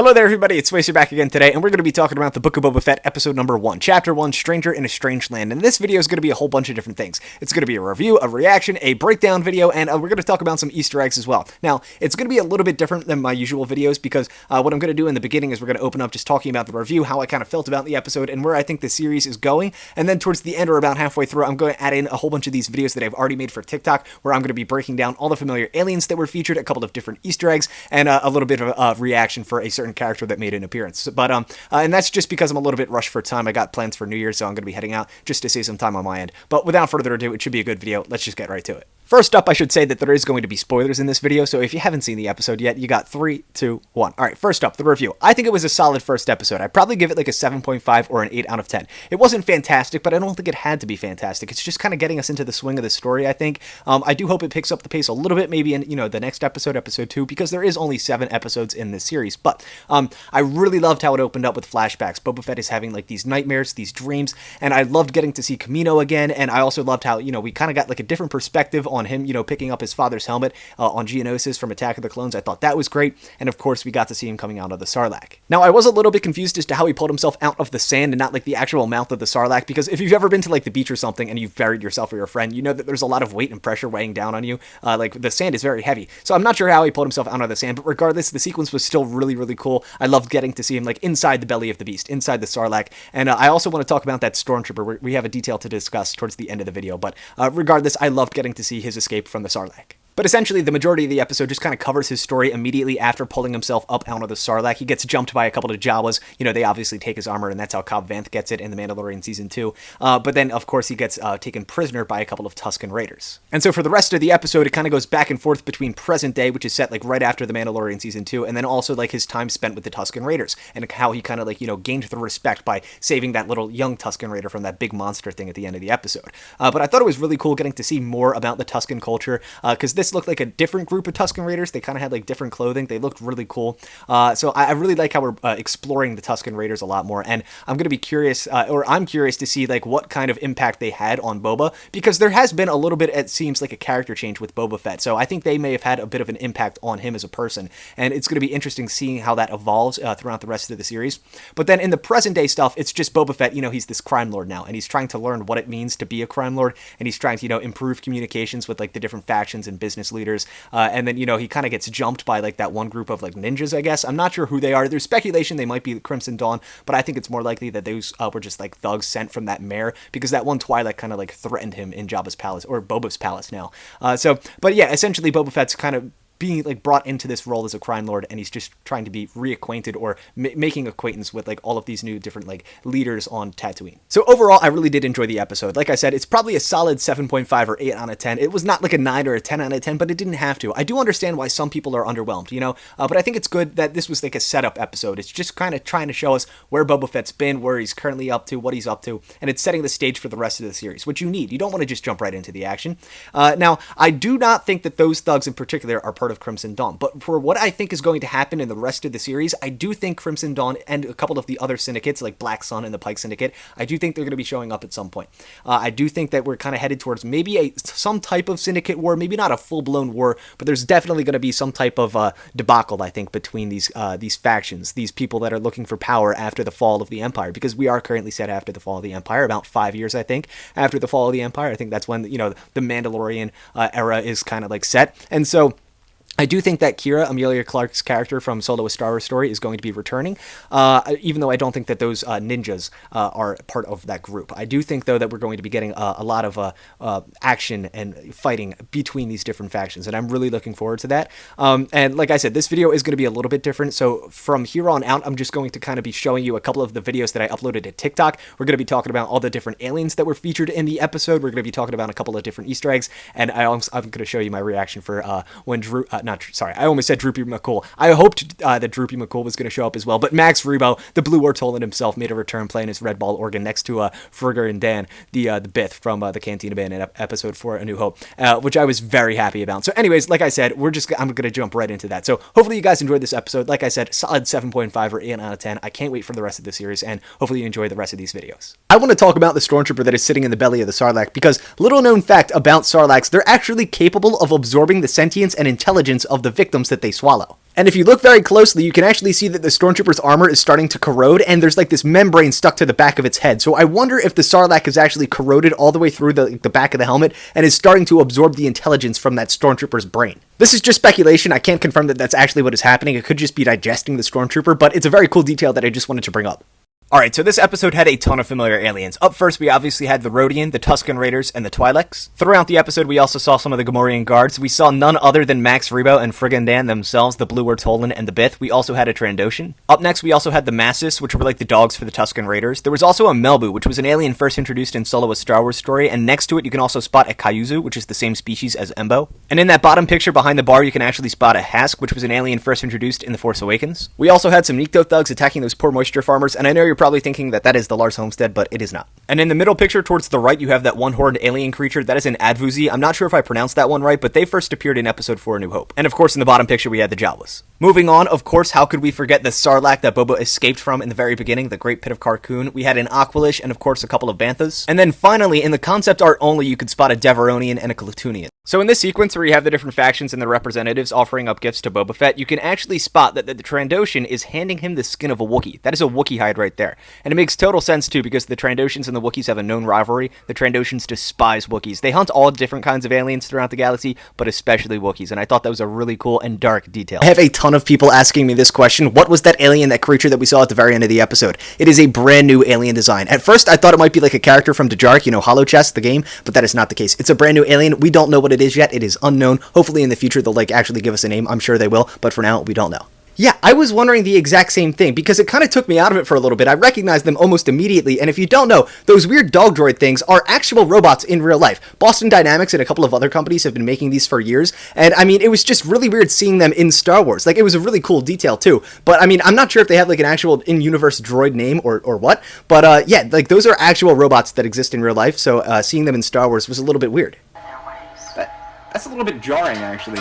Hello there, everybody. It's Spacer back again today, and we're going to be talking about the Book of Boba Fett, episode number 1, chapter 1, Stranger in a Strange Land. And this video is going to be a whole bunch of different things. It's going to be a review, a reaction, a breakdown video, and we're going to talk about some Easter eggs as well. Now, it's going to be a little bit different than my usual videos because what I'm going to do in the beginning is we're going to open up just talking about the review, how I kind of felt about the episode, and where I think the series is going. And then towards the end or about halfway through, I'm going to add in a whole bunch of these videos that I've already made for TikTok, where I'm going to be breaking down all the familiar aliens that were featured, a couple of different Easter eggs, and a little bit of a reaction for a certain character that made an appearance. But and that's just because I'm a little bit rushed for time. I got plans for New Year's, so I'm going to be heading out just to save some time on my end. But without further ado, it should be a good video. Let's just get right to it. First up, I should say that there is going to be spoilers in this video, so if you haven't seen the episode yet, you got 3, 2, 1. Alright, first up, the review. I think it was a solid first episode. I'd probably give it like a 7.5 or an 8 out of 10. It wasn't fantastic, but I don't think it had to be fantastic. It's just kind of getting us into the swing of the story, I think. I do hope it picks up the pace a little bit, maybe in, the next episode, episode 2, because there is only 7 episodes in this series. But I really loved how it opened up with flashbacks. Boba Fett is having like these nightmares, these dreams, and I loved getting to see Kamino again, and I also loved how, we kind of got like a different perspective on him, picking up his father's helmet on Geonosis from Attack of the Clones. I thought that was great, and of course we got to see him coming out of the Sarlacc. Now, I was a little bit confused as to how he pulled himself out of the sand and not like the actual mouth of the Sarlacc, because if you've ever been to like the beach or something and you've buried yourself or your friend, you know that there's a lot of weight and pressure weighing down on you. Like the sand is very heavy, so I'm not sure how he pulled himself out of the sand, but regardless, the sequence was still really, really cool. I loved getting to see him like inside the belly of the beast, inside the Sarlacc, and I also want to talk about that stormtrooper. We have a detail to discuss towards the end of the video, but regardless, I loved getting to see his escape from the Sarlacc. But essentially, the majority of the episode just kind of covers his story immediately after pulling himself up out of the Sarlacc. He gets jumped by a couple of Jawas. They obviously take his armor, and that's how Cobb Vanth gets it in The Mandalorian Season 2. But then, of course, he gets taken prisoner by a couple of Tusken Raiders. And so for the rest of the episode, it kind of goes back and forth between present day, which is set like right after The Mandalorian Season 2, and then also like his time spent with the Tusken Raiders, and how he kind of like, gained the respect by saving that little young Tusken Raider from that big monster thing at the end of the episode. But I thought it was really cool getting to see more about the Tusken culture, because this looked like a different group of Tusken Raiders. They kind of had like different clothing. They looked really cool. So I really like how we're exploring the Tusken Raiders a lot more, and I'm going to be curious, or I'm curious to see like what kind of impact they had on Boba, because there has been a little bit, it seems like, a character change with Boba Fett. So I think they may have had a bit of an impact on him as a person, and it's going to be interesting seeing how that evolves throughout the rest of the series. But then in the present day stuff, it's just Boba Fett, he's this crime lord now, and he's trying to learn what it means to be a crime lord, and he's trying to, improve communications with like the different factions and business leaders. And then, he kind of gets jumped by like that one group of like ninjas, I guess. I'm not sure who they are. There's speculation they might be the Crimson Dawn, but I think it's more likely that those were just like thugs sent from that mare, because that one Twi'lek kind of like threatened him in Jabba's palace, or Boba's palace now. But yeah, essentially Boba Fett's kind of being like brought into this role as a crime lord, and he's just trying to be reacquainted or making acquaintance with like all of these new different like leaders on Tatooine. So overall, I really did enjoy the episode. Like I said, it's probably a solid 7.5 or 8 out of 10. It was not like a 9 or a 10 out of 10, but it didn't have to. I do understand why some people are underwhelmed, but I think it's good that this was like a setup episode. It's just kind of trying to show us where Boba Fett's been, where he's currently up to, what he's up to, and it's setting the stage for the rest of the series, which you need. You don't want to just jump right into the action. Now, I do not think that those thugs in particular are part of Crimson Dawn, but for what I think is going to happen in the rest of the series, I do think Crimson Dawn and a couple of the other syndicates like Black Sun and the Pike Syndicate, I do think they're going to be showing up at some point. I do think that we're kind of headed towards maybe some type of syndicate war, maybe not a full-blown war, but there's definitely going to be some type of debacle, I think, between these factions, these people that are looking for power after the fall of the Empire, because we are currently set after the fall of the Empire, about 5 years, I think, after the fall of the Empire. I think that's when, the Mandalorian era is kind of like set, and so I do think that Kira, Emilia Clarke's character from Solo: A Star Wars Story, is going to be returning, even though I don't think that those ninjas are part of that group. I do think, though, that we're going to be getting a lot of action and fighting between these different factions, and I'm really looking forward to that. And like I said, this video is going to be a little bit different, so from here on out, I'm just going to kind of be showing you a couple of the videos that I uploaded to TikTok. We're going to be talking about all the different aliens that were featured in the episode. We're going to be talking about a couple of different Easter eggs, and I'm going to show you my reaction for when Drew... I almost said Droopy McCool. I hoped that Droopy McCool was going to show up as well, but Max Rebo, the Blue Ortolan himself, made a return playing his red ball organ next to Frigger and Dan, the Bith from the Cantina Band in episode 4, A New Hope, which I was very happy about. So anyways, like I said, I'm going to jump right into that. So hopefully you guys enjoyed this episode. Like I said, solid 7.5 or 8 out of 10. I can't wait for the rest of the series, and hopefully you enjoy the rest of these videos. I want to talk about the stormtrooper that is sitting in the belly of the Sarlacc, because little known fact about Sarlaccs, they're actually capable of absorbing the sentience and intelligence of the victims that they swallow. And if you look very closely, you can actually see that the Stormtrooper's armor is starting to corrode, and there's like this membrane stuck to the back of its head. So I wonder if the Sarlacc is actually corroded all the way through the back of the helmet and is starting to absorb the intelligence from that Stormtrooper's brain. This is just speculation. I can't confirm that that's actually what is happening. It could just be digesting the Stormtrooper, but it's a very cool detail that I just wanted to bring up. Alright, so this episode had a ton of familiar aliens. Up first, we obviously had the Rodian, the Tusken Raiders, and the Twi'leks. Throughout the episode, we also saw some of the Gamorrean guards. We saw none other than Max Rebo and Friggin' Dan themselves, the Blue Ortolan and the Bith. We also had a Trandoshan. Up next, we also had the Massis, which were like the dogs for the Tusken Raiders. There was also a Melbu, which was an alien first introduced in Solo: A Star Wars Story, and next to it, you can also spot a Kyuzu, which is the same species as Embo. And in that bottom picture behind the bar, you can actually spot a Hask, which was an alien first introduced in The Force Awakens. We also had some Nikto thugs attacking those poor moisture farmers, and I know you're probably thinking that is the Lars Homestead, but it is not. And in the middle picture towards the right, you have that one-horned alien creature. That is an Advuzi. I'm not sure if I pronounced that one right, but they first appeared in episode 4, A New Hope. And of course, in the bottom picture, we had the Jawas. Moving on, of course, how could we forget the Sarlacc that Boba escaped from in the very beginning, the Great Pit of Carkoon? We had an Aqualish and, of course, a couple of Banthas. And then finally, in the concept art only, you could spot a Devaronian and a Klatooinian. So in this sequence where you have the different factions and the representatives offering up gifts to Boba Fett, you can actually spot that the Trandoshan is handing him the skin of a Wookiee. That is a Wookiee hide right there. And it makes total sense too, because the Trandoshans and the Wookiees have a known rivalry. The Trandoshans despise Wookiees. They hunt all different kinds of aliens throughout the galaxy, but especially Wookiees, and I thought that was a really cool and dark detail. I have a ton of people asking me this question: what was that alien, that creature that we saw at the very end of the episode? It is a brand new alien design. At first, I thought it might be like a character from Dejarik, you know, Hollow Chest, the game, but that is not the case. It's a brand new alien. We don't know what it is yet. It is unknown. Hopefully in the future they'll like actually give us a name. I'm sure they will, but for now we don't know. Yeah, I was wondering the exact same thing, because it kind of took me out of it for a little bit. I recognized them almost immediately, and if you don't know, those weird dog droid things are actual robots in real life. Boston Dynamics and a couple of other companies have been making these for years, and I mean, it was just really weird seeing them in Star Wars. Like, it was a really cool detail too, but I mean, I'm not sure if they have like an actual in-universe droid name or what, but yeah, like those are actual robots that exist in real life, so seeing them in Star Wars was a little bit weird. That's a little bit jarring, actually.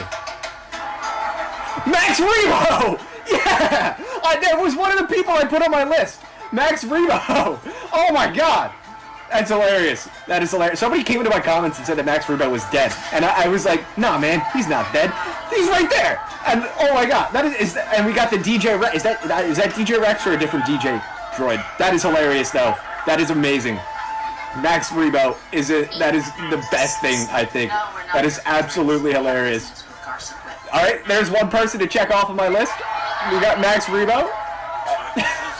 Max Rebo! Yeah! That was one of the people I put on my list. Max Rebo! Oh my god! That's hilarious. That is hilarious. Somebody came into my comments and said that Max Rebo was dead. And I was like, nah man, he's not dead. He's right there! And oh my god, and we got the DJ Rex. Is that DJ Rex or a different DJ droid? That is hilarious though. That is amazing. Max Rebo that is the best thing, I think. That is absolutely hilarious. Alright, there's one person to check off of my list. We got Max Rebo.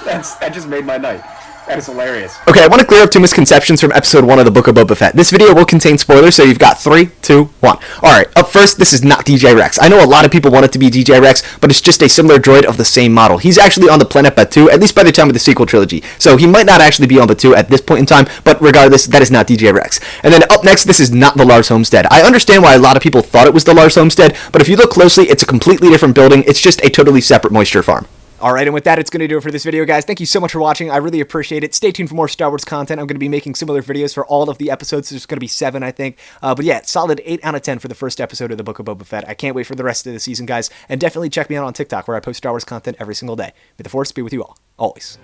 That just made my night. That is hilarious. Okay, I want to clear up 2 misconceptions from episode 1 of the Book of Boba Fett. This video will contain spoilers, so you've got 3, 2, 1. Alright, up first, this is not DJ Rex. I know a lot of people want it to be DJ Rex, but it's just a similar droid of the same model. He's actually on the planet Batuu, at least by the time of the sequel trilogy. So he might not actually be on Batuu at this point in time, but regardless, that is not DJ Rex. And then up next, this is not the Lars Homestead. I understand why a lot of people thought it was the Lars Homestead, but if you look closely, it's a completely different building. It's just a totally separate moisture farm. Alright, and with that, it's going to do it for this video, guys. Thank you so much for watching. I really appreciate it. Stay tuned for more Star Wars content. I'm going to be making similar videos for all of the episodes. There's going to be 7, I think. But yeah, solid 8 out of 10 for the first episode of the Book of Boba Fett. I can't wait for the rest of the season, guys. And definitely check me out on TikTok, where I post Star Wars content every single day. May the Force be with you all, always.